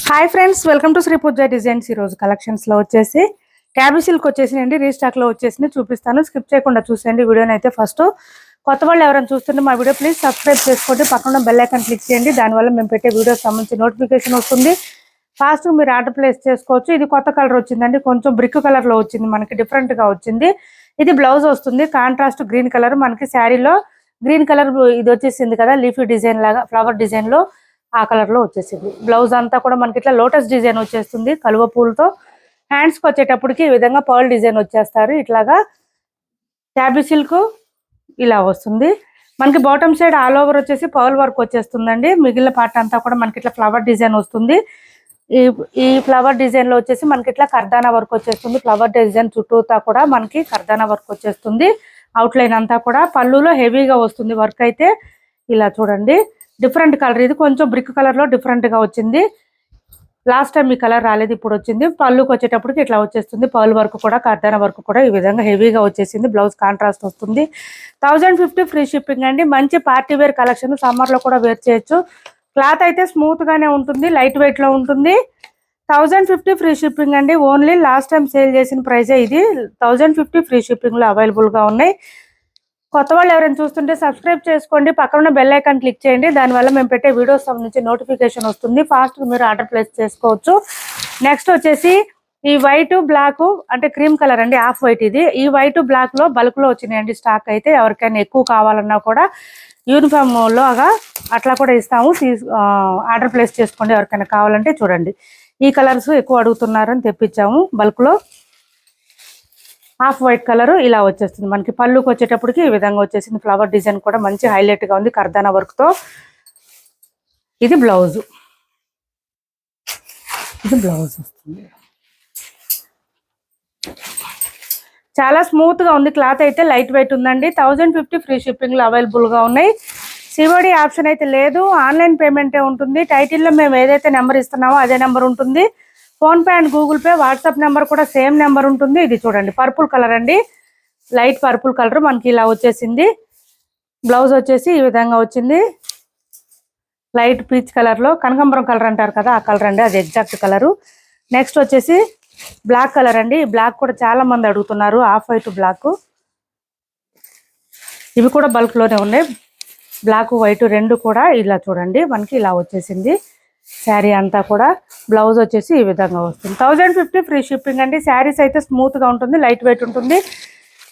Hi friends, welcome to Shri Pooja designs. ఈ రోజు collections లో వచ్చేసి క్యాబీ సిల్క్ వచ్చేసినండి, రీస్టాక్ లో వచ్చేసి చూపిస్తాను. స్కిప్ చేయకుండా చూసేయండి వీడియోని. అయితే ఫస్ట్ కొత్త వాళ్ళు ఎవరైనా చూస్తుంటే మా వీడియో ప్లీజ్ సబ్స్క్రైబ్ చేసుకోండి, పక్కన బెల్ ఐకాన్ క్లిక్ చేయండి. దానివల్ల మేము పెట్టే వీడియోస్ సంబంధించి నోటిఫికేషన్ వస్తుంది. ఫాస్ట్ మీరు ఆర్డర్ ప్లేస్ చేసుకోవచ్చు. ఇది కొత్త కలర్ వచ్చిందండి, కొంచెం బ్రిక్ కలర్ లో వచ్చింది, మనకి డిఫరెంట్ గా వచ్చింది. ఇది బ్లౌజ్ వస్తుంది, కాంట్రాస్ట్ గ్రీన్ కలర్. మనకి శారీలో గ్రీన్ కలర్ ఇది వచ్చేసింది కదా, లీఫీ డిజైన్ లాగా ఫ్లవర్ డిజైన్ లో ఆ కలర్ లో వచ్చేసింది. బ్లౌజ్ అంతా కూడా మనకి ఇట్లా లోటస్ డిజైన్ వచ్చేస్తుంది కలువ పూలతో. హ్యాండ్స్ కి వచ్చేటప్పటికి ఈ విధంగా పర్ల్ డిజైన్ వచ్చేస్తారు. ఇట్లాగా క్యాబీ సిల్క్ ఇలా వస్తుంది. మనకి బాటమ్ సైడ్ ఆల్ ఓవర్ వచ్చేసి పర్ల్ వర్క్ వచ్చేస్తుందండి. మిగిలిన పార్ట్ అంతా కూడా మనకి ఇట్లా ఫ్లవర్ డిజైన్ వస్తుంది. ఈ ఫ్లవర్ డిజైన్ లో వచ్చేసి మనకి ఇట్లా కర్దానా వర్క్ వచ్చేస్తుంది. ఫ్లవర్ డిజైన్ చుట్టూతా కూడా మనకి కర్దానా వర్క్ వచ్చేస్తుంది. అవుట్ లైన్ అంతా కూడా పళ్ళులో హెవీగా వస్తుంది వర్క్. అయితే ఇలా చూడండి, డిఫరెంట్ కలర్. ఇది కొంచెం బ్రిక్ కలర్ లో డిఫరెంట్ గా వచ్చింది. లాస్ట్ టైం ఈ కలర్ రాలేదు, ఇప్పుడు వచ్చింది. పళ్ళుకి వచ్చేటప్పటికి ఇట్లా వచ్చేస్తుంది. పళ్ళు వర్క్ కూడా కర్దానా వర్క్ కూడా ఈ విధంగా హెవీగా వచ్చేసింది. బ్లౌజ్ కాంట్రాస్ట్ వస్తుంది. 1050 ఫ్రీ షిప్పింగ్ అండి. మంచి పార్టీ వేర్ కలెక్షన్, సమ్మర్ లో కూడా వేర్ చేయొచ్చు. క్లాత్ అయితే స్మూత్ గానే ఉంటుంది, లైట్ వెయిట్ లో ఉంటుంది. 1050 ఫ్రీ షిప్పింగ్ అండి. ఓన్లీ లాస్ట్ టైం సేల్ చేసిన ప్రైజే ఇది. 1050 ఫ్రీ షిప్పింగ్ లో అవైలబుల్ గా ఉన్నాయి. కొత్త వాళ్ళు ఎవరైనా చూస్తుంటే సబ్స్క్రైబ్ చేసుకోండి, పక్కన బెల్ ఐకాన్ క్లిక్ చేయండి. దానివల్ల మేము పెట్టే వీడియోస్ సంబంధించి నోటిఫికేషన్ వస్తుంది. ఫాస్ట్ మీరు ఆర్డర్ ప్లేస్ చేసుకోవచ్చు. నెక్స్ట్ వచ్చేసి ఈ వైట్ బ్లాక్ అంటే క్రీమ్ కలర్ అండి, ఆఫ్ వైట్. ఇది ఈ వైట్ బ్లాక్ లో బల్క్ లో వచ్చినాయండి స్టాక్. అయితే ఎవరికైనా ఎక్కువ కావాలన్నా కూడా యూనిఫామ్ లోగా అట్లా కూడా ఇస్తాము. ఆర్డర్ ప్లేస్ చేసుకోండి ఎవరికైనా కావాలంటే. చూడండి, ఈ కలర్స్ ఎక్కువ అడుగుతున్నారని తెప్పించాము బల్క్ లో. హాఫ్ వైట్ కలర్ ఇలా వచ్చేస్తుంది. మనకి పళ్ళుకి వచ్చేటప్పటికి ఈ విధంగా వచ్చేసింది. ఫ్లవర్ డిజైన్ కూడా మంచి హైలైట్ గా ఉంది కర్దానా వర్క్ తో. ఇది బ్లౌజ్, ఇది బ్లౌజ్ వస్తుంది. చాలా స్మూత్ గా ఉంది క్లాత్, అయితే లైట్ వెయిట్ ఉందండి. 1050 ఫ్రీ షిప్పింగ్ లో అవైలబుల్ గా ఉన్నాయి. సిఓడి ఆప్షన్ అయితే లేదు, ఆన్లైన్ పేమెంటే ఉంటుంది. టైటిల్లో మేము ఏదైతే నెంబర్ ఇస్తున్నామో అదే నెంబర్ ఉంటుంది. Phone pay and Google pay, WhatsApp number కూడా సేమ్ నెంబర్ ఉంటుంది. ఇది చూడండి, పర్పుల్ కలర్ అండి, లైట్ పర్పుల్ కలర్ మనకి ఇలా వచ్చేసింది. బ్లౌజ్ వచ్చేసి ఈ విధంగా వచ్చింది, లైట్ పీచ్ కలర్ లో. కనకాంబరం కలర్ అంటారు కదా, ఆ కలర్ అండి, అది ఎగ్జాక్ట్ కలరు. నెక్స్ట్ వచ్చేసి బ్లాక్ కలర్ అండి. బ్లాక్ కూడా చాలా మంది అడుగుతున్నారు, ఆఫ్ వైట్ బ్లాక్. ఇవి కూడా బల్క్ లోనే ఉన్నాయి, బ్లాక్ వైట్ రెండు కూడా. ఇలా చూడండి, మనకి ఇలా వచ్చేసింది శారీ అంతా కూడా. బ్లౌజ్ వచ్చేసి ఈ విధంగా వస్తుంది. 1050 ఫ్రీ షిప్పింగ్ అండి. శారీస్ అయితే స్మూత్ గా ఉంటుంది, లైట్ వెయిట్ ఉంటుంది.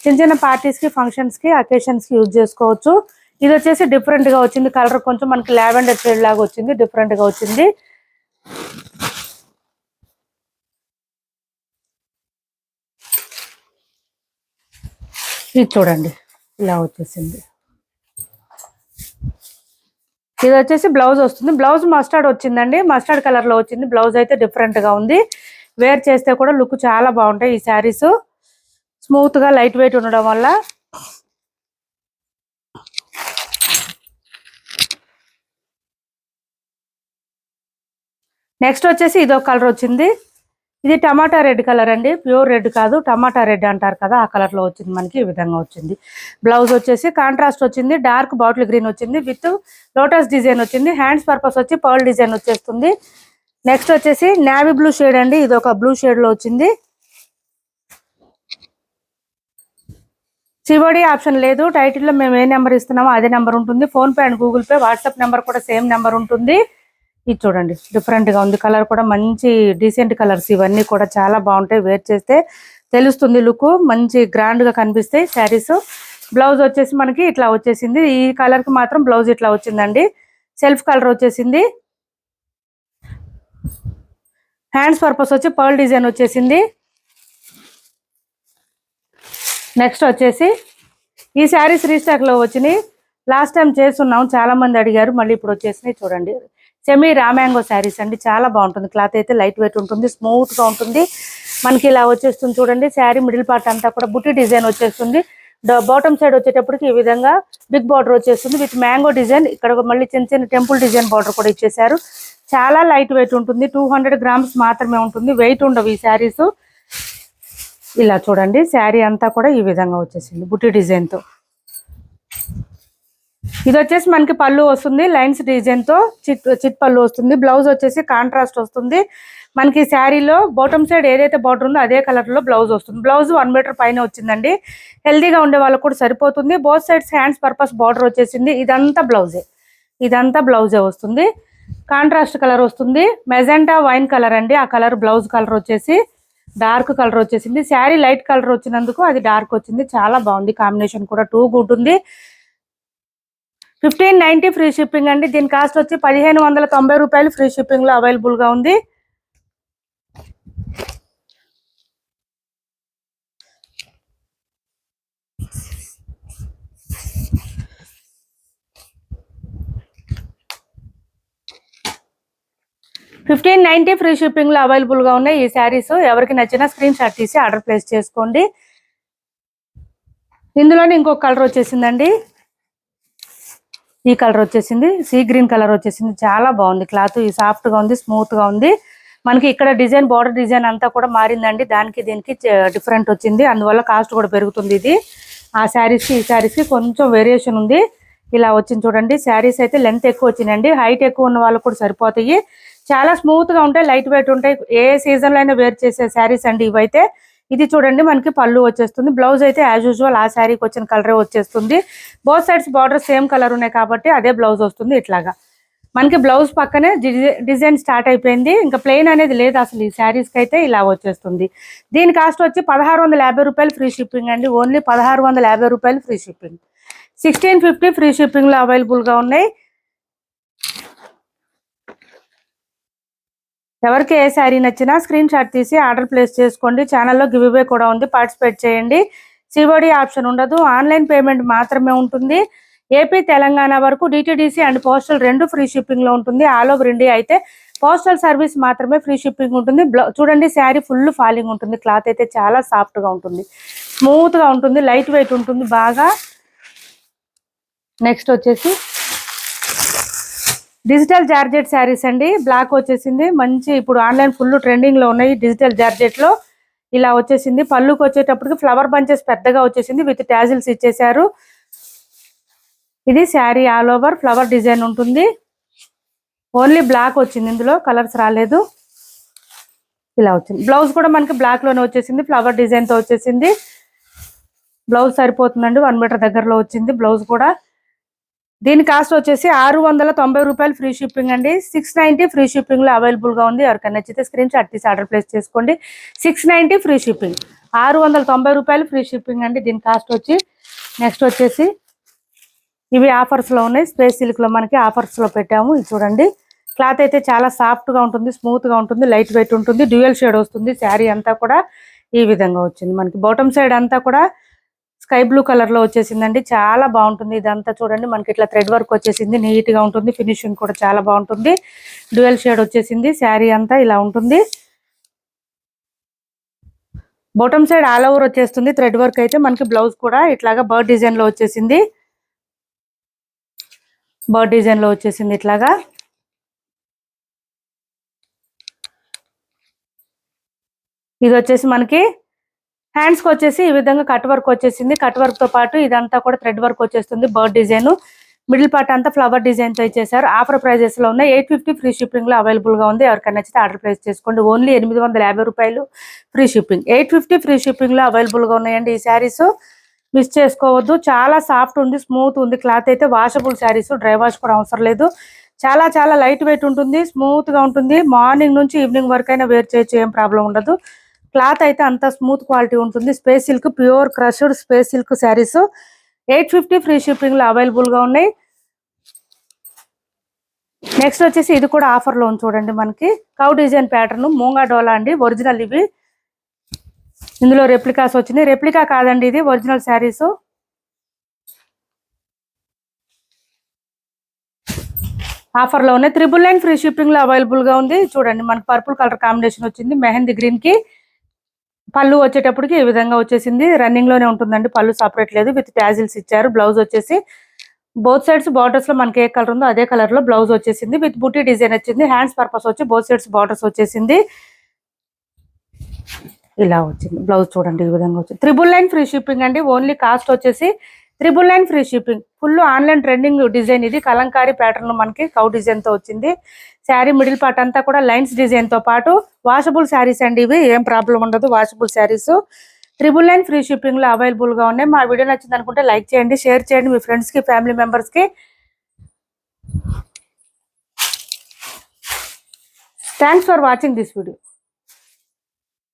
చిన్న చిన్న పార్టీస్ కి, ఫంక్షన్స్ కి, అకేషన్స్ కి యూజ్ చేసుకోవచ్చు. ఇది వచ్చేసి డిఫరెంట్ గా వచ్చింది కలర్, కొంచెం మనకి లావెండర్ షేడ్ లాగా వచ్చింది, డిఫరెంట్ గా వచ్చింది. ఇది చూడండి, ఇలా వచ్చేసింది. ఇది వచ్చేసి బ్లౌజ్ వస్తుంది. బ్లౌజ్ మస్టర్డ్ వచ్చిందండి, మస్టర్డ్ కలర్ లో వచ్చింది. బ్లౌజ్ అయితే డిఫరెంట్ గా ఉంది, వేర్ చేస్తే కూడా లుక్ చాలా బాగుంటాయి ఈ శారీస్. స్మూత్ గా లైట్ వెయిట్ ఉండడం వల్ల. నెక్స్ట్ వచ్చేసి ఇదో కలర్ వచ్చింది. ఇది టమాటా రెడ్ కలర్ అండి, ప్యూర్ రెడ్ కాదు, టమాటా రెడ్ అంటారు కదా, ఆ కలర్ లో వచ్చింది. మనకి ఈ విధంగా వచ్చింది. బ్లౌజ్ వచ్చేసి కాంట్రాస్ట్ వచ్చింది, డార్క్ బాటిల్ గ్రీన్ వచ్చింది, విత్ లోటస్ డిజైన్ వచ్చింది. హ్యాండ్స్ పర్పస్ వచ్చి పర్ల్ డిజైన్ వచ్చేస్తుంది. నెక్స్ట్ వచ్చేసి నేవీ బ్లూ షేడ్ అండి, ఇది ఒక బ్లూ షేడ్ లో వచ్చింది. సిఓడి ఆప్షన్ లేదు. టైటిల్లో మేము ఏ నెంబర్ ఇస్తున్నామో అదే నెంబర్ ఉంటుంది. Phone pay and Google pay, WhatsApp number కూడా సేమ్ నెంబర్ ఉంటుంది. ఇది చూడండి, డిఫరెంట్ గా ఉంది కలర్ కూడా, మంచి డీసెంట్ కలర్స్. ఇవన్నీ కూడా చాలా బాగుంటాయి, వేర్ చేస్తే తెలుస్తుంది లుక్, మంచి గ్రాండ్ గా కనిపిస్తాయి శారీస్. బ్లౌజ్ వచ్చేసి మనకి ఇట్లా వచ్చేసింది. ఈ కలర్ కి మాత్రం బ్లౌజ్ ఇట్లా వచ్చిందండి, సెల్ఫ్ కలర్ వచ్చేసింది. హ్యాండ్స్ పర్పస్ వచ్చి పర్ల్ డిజైన్ వచ్చేసింది. నెక్స్ట్ వచ్చేసి ఈ శారీస్ రీస్టాక్ లో వచ్చినాయి, లాస్ట్ టైం చేస్తున్నాం, చాలా మంది అడిగారు, మళ్ళీ ఇప్పుడు వచ్చేసినాయి. చూడండి, సెమీ రామ్యాంగో శారీస్ అండి, చాలా బాగుంటుంది. క్లాత్ అయితే లైట్ వెయిట్ ఉంటుంది, స్మూత్ గా ఉంటుంది. మనకి ఇలా వచ్చేస్తుంది చూడండి. శారీ మిడిల్ పార్ట్ అంతా కూడా బుట్టి డిజైన్ వచ్చేస్తుంది. బాటమ్ సైడ్ వచ్చేటప్పటికి ఈ విధంగా బిగ్ బార్డర్ వచ్చేస్తుంది విత్ మ్యాంగో డిజైన్. ఇక్కడ మళ్ళీ చిన్న చిన్న టెంపుల్ డిజైన్ బార్డర్ కూడా ఇచ్చేసారు. చాలా లైట్ వెయిట్ ఉంటుంది, 200 గ్రామ్స్ మాత్రమే ఉంటుంది, వెయిట్ ఉండవు ఈ శారీస్. ఇలా చూడండి, శారీ అంతా కూడా ఈ విధంగా వచ్చేసింది బుట్టి డిజైన్ తో. ఇది వచ్చేసి మనకి పళ్ళు వస్తుంది లైన్స్ డిజైన్ తో చిట్ పళ్ళు వస్తుంది. బ్లౌజ్ వచ్చేసి కాంట్రాస్ట్ వస్తుంది. మనకి శారీలో బాటమ్ సైడ్ ఏదైతే బార్డర్ ఉందో అదే కలర్ లో బ్లౌజ్ వస్తుంది. బ్లౌజ్ 1 మీటర్ పైన వచ్చిందండి. హెల్దీగా ఉండే వాళ్ళకు కూడా సరిపోతుంది. Both sides hands purpose border వచ్చేసింది. ఇదంతా బ్లౌజే వస్తుంది. కాంట్రాస్ట్ కలర్ వస్తుంది. మెజెంటా వైన్ కలర్ అండి. ఆ కలర్ బ్లౌజ్ కలర్ వచ్చేసి డార్క్ కలర్ వచ్చేసింది. శారీ లైట్ కలర్ వచ్చినందుకు అది డార్క్ వచ్చింది. చాలా బాగుంది. కాంబినేషన్ కూడా టూ గుడ్ ఉంది. 1590 ఫ్రీ షిప్పింగ్ అండి. దీని కాస్ట్ వచ్చి 1590 రూపాయలు ఫ్రీ షిప్పింగ్ లో అవైలబుల్ గా ఉంది. $1590 ఫ్రీ షిప్పింగ్ లో అవైలబుల్ గా ఉన్నాయి ఈ శారీస్. ఎవరికి నచ్చినా స్క్రీన్ షాట్ తీసి ఆర్డర్ ప్లేస్ చేసుకోండి. ఇందులోనే ఇంకొక కలర్ వచ్చేసిందండి. ఈ కలర్ వచ్చేసింది. సీ గ్రీన్ కలర్ వచ్చేసింది. చాలా బాగుంది. క్లాత్ సాఫ్ట్ గా ఉంది, స్మూత్ గా ఉంది. మనకి ఇక్కడ డిజైన్ బార్డర్ డిజైన్ అంతా కూడా మారిందండి. దానికి దీనికి డిఫరెంట్ వచ్చింది. అందువల్ల కాస్ట్ కూడా పెరుగుతుంది. ఇది ఆ శారీస్ కి ఈ శారీస్ కి కొంచెం వేరియేషన్ ఉంది. ఇలా వచ్చింది చూడండి. శారీస్ అయితే లెంత్ ఎక్కువ వచ్చిందండి. హైట్ ఎక్కువ ఉన్న వాళ్ళకు కూడా సరిపోతాయి. చాలా స్మూత్ గా ఉంటాయి, లైట్ వెయిట్ ఉంటాయి. ఏ సీజన్ లో అయినా వేర్ చేసే శారీస్ అండి ఇవైతే. ఇది చూడండి మనకి పళ్ళు వచ్చేస్తుంది. బ్లౌజ్ అయితే యాజ్ యూజువల్ ఆ శారీకి వచ్చిన కలరే వచ్చేస్తుంది. Both sides border same colour ఉన్నాయి కాబట్టి అదే బ్లౌజ్ వస్తుంది. ఇట్లాగా మనకి బ్లౌజ్ పక్కనే డిజైన్ స్టార్ట్ అయిపోయింది. ఇంకా ప్లెయిన్ అనేది లేదు అసలు ఈ శారీస్ కి అయితే. ఇలా వచ్చేస్తుంది. దీని కాస్ట్ వచ్చి 1650 రూపాయలు ఫ్రీ షిప్పింగ్ అండి. ఓన్లీ 1650 రూపాయలు ఫ్రీ షిప్పింగ్. 1650 ఫ్రీ షిప్పింగ్ లో అవైలబుల్ గా ఉన్నాయి. ఎవరికి ఏ శారీ నచ్చినా స్క్రీన్ షాట్ తీసి ఆర్డర్ ప్లేస్ చేసుకోండి. ఛానల్లో గివ్ అవే కూడా ఉంది, పార్టిసిపేట్ చేయండి. సిఓడి ఆప్షన్ ఉండదు, ఆన్లైన్ పేమెంట్ మాత్రమే ఉంటుంది. ఏపీ తెలంగాణ వరకు DTDC and postal 2 free shipping లో ఉంటుంది. ఆల్ ఓవర్ ఇండియా అయితే పోస్టల్ సర్వీస్ మాత్రమే ఫ్రీ షిప్పింగ్ ఉంటుంది. చూడండి శారీ ఫుల్ ఫాలింగ్ ఉంటుంది. క్లాత్ అయితే చాలా సాఫ్ట్ గా ఉంటుంది, స్మూత్ గా ఉంటుంది, లైట్ వెయిట్ ఉంటుంది బాగా. నెక్స్ట్ వచ్చేసి డిజిటల్ జార్జెట్ శారీస్ అండి. బ్లాక్ వచ్చేసింది. మంచి ఇప్పుడు ఆన్లైన్ ఫుల్ ట్రెండింగ్ లో ఉన్నాయి డిజిటల్ జార్జెట్ లో. ఇలా వచ్చేసింది. పళ్ళుకి వచ్చేటప్పటికి ఫ్లవర్ బంచెస్ పెద్దగా వచ్చేసింది. విత్ టాజిల్స్ ఇచ్చేసారు. ఇది sari all over flower design ఉంటుంది. ఓన్లీ బ్లాక్ వచ్చింది, ఇందులో కలర్స్ రాలేదు. ఇలా వచ్చింది. బ్లౌజ్ కూడా మనకి బ్లాక్ లోనే వచ్చేసింది. ఫ్లవర్ డిజైన్ తో వచ్చేసింది. బ్లౌజ్ సరిపోతుందండి. 1 మీటర్ దగ్గరలో వచ్చింది బ్లౌజ్ కూడా. దీని కాస్ట్ వచ్చేసి 690 రూపాయలు ఫ్రీ షిప్పింగ్ అండి. 690 ఫ్రీ షిప్పింగ్ లో అవైలబుల్ గా ఉంది. ఎవరికైనా నచ్చితే స్క్రీన్ షాట్ తీసి ఆర్డర్ ప్లేస్ చేసుకోండి. 690 ఫ్రీ షిప్పింగ్, 690 రూపాయలు ఫ్రీ షిప్పింగ్ అండి దీని కాస్ట్ వచ్చి. నెక్స్ట్ వచ్చేసి ఇవి ఆఫర్స్ లో ఉన్నాయి. స్పేస్ సిల్క్ లో మనకి ఆఫర్స్ లో పెట్టాము. ఇది చూడండి. క్లాత్ అయితే చాలా సాఫ్ట్ గా ఉంటుంది, స్మూత్ గా ఉంటుంది, లైట్ వెయిట్ ఉంటుంది. డ్యూయల్ షేడ్ వస్తుంది. శారీ అంతా కూడా ఈ విధంగా వచ్చింది. మనకి బాటమ్ సైడ్ అంతా కూడా స్కై బ్లూ కలర్ లో వచ్చేసిందండి. చాలా బాగుంటుంది. ఇదంతా చూడండి మనకి ఇట్లా థ్రెడ్ వర్క్ వచ్చేసింది. నీట్ గా ఉంటుంది. ఫినిషింగ్ కూడా చాలా బాగుంటుంది. డ్యూయల్ షేడ్ వచ్చేసింది. శారీ అంతా ఇలా ఉంటుంది. బాటమ్ సైడ్ ఆల్ ఓవర్ వచ్చేస్తుంది థ్రెడ్ వర్క్ అయితే. మనకి బ్లౌజ్ కూడా ఇట్లాగా బర్డ్ డిజైన్ లో వచ్చేసింది. బర్డ్ డిజైన్ లో వచ్చేసింది ఇట్లాగా. ఇది వచ్చేసి మనకి హ్యాండ్స్ కి వచ్చేసి ఈ విధంగా కట్ వర్క్ వచ్చేసింది. కట్ వర్క్ తో పాటు ఇదంతా కూడా థ్రెడ్ వర్క్ వచ్చేస్తుంది. బర్డ్ డిజైన్ మిడిల్ పార్ట్ అంతా ఫ్లవర్ డిజైన్ తో ఇచ్చేసారు. ఆఫర్ ప్రైజెస్ లో ఉన్నాయి. 850 ఫ్రీ షిప్పింగ్ లో అవైలబుల్ గా ఉంది. ఎవరికైనా నచ్చితే ఆర్డర్ ప్లేస్ చేసుకోండి. ఓన్లీ 850 రూపాయలు ఫ్రీ షిప్పింగ్. 850 ఫ్రీ షిప్పింగ్ లో అవైలబుల్ గా ఉన్నాయండి ఈ శారీస్. మిస్ చేసుకోవద్దు. చాలా సాఫ్ట్ ఉంది, స్మూత్ ఉంది. క్లాత్ అయితే వాషబుల్ శారీస్, డ్రై వాష్ కూడా అవసరం లేదు. చాలా చాలా లైట్ వెయిట్ ఉంటుంది, స్మూత్ గా ఉంటుంది. మార్నింగ్ నుంచి ఈవినింగ్ వరకు అయినా వేర్ చేయొచ్చు, ఏం ప్రాబ్లం ఉండదు. క్లాత్ అయితే అంత స్మూత్ క్వాలిటీ ఉంటుంది. Space silk pure crushed space silk saris 850 free shipping లో అవైలబుల్ గా ఉన్నాయి. నెక్స్ట్ వచ్చేసి ఇది కూడా ఆఫర్ లో ఉంది చూడండి. మనకి కౌ డిజైన్ ప్యాటర్న్ మూంగా డోలా అండి. ఒరిజినల్ ఇవి. ఇందులో రెప్లికాస్ వచ్చినాయి. రెప్లికా కాదండి, ఇది ఒరిజినల్ శారీస్. ఆఫర్ లో ఉన్నాయి. 999 ఫ్రీ షిప్పింగ్ లో అవైలబుల్ గా ఉంది. చూడండి మనకి పర్పుల్ కలర్ కాంబినేషన్ వచ్చింది. మెహందీ గ్రీన్ కి పళ్ళు వచ్చేటప్పటికి ఈ విధంగా వచ్చేసింది. రన్నింగ్ లోనే ఉంటుందండి, పళ్ళు సపరేట్ లేదు. విత్ టాజిల్స్ ఇచ్చారు. బ్లౌజ్ వచ్చేసి బోత్ సైడ్స్ బార్డర్స్ లో మనకి ఏ కలర్ ఉందో అదే కలర్ లో బ్లౌజ్ వచ్చేసింది. విత్ బుటీ డిజైన్ వచ్చింది. హ్యాండ్స్ పర్పస్ వచ్చి బోత్ సైడ్స్ బార్డర్స్ వచ్చేసింది. ఇలా వచ్చింది బ్లౌజ్ చూడండి ఈ విధంగా వచ్చింది. 999 ఫ్రీ షిప్పింగ్ అండి. ఓన్లీ కాస్ట్ వచ్చేసి 999 free shipping. Full online trending design ఇది. కలంకారీ ప్యాటర్న్ మనకి కౌ డిజైన్ తో వచ్చింది. శారీ మిడిల్ పార్ట్ అంతా కూడా లైన్స్ డిజైన్ తో పాటు వాషబుల్ శారీస్ అండి ఇవి. ఏం ప్రాబ్లం ఉండదు. వాషబుల్ శారీస్ 999 ఫ్రీ షిప్పింగ్ లో అవైలబుల్ గా ఉన్నాయి. మా వీడియో నచ్చింది అనుకుంటే లైక్ చేయండి, షేర్ చేయండి మీ ఫ్రెండ్స్ కి, ఫ్యామిలీ మెంబర్స్ కి. Thanks for watching this video.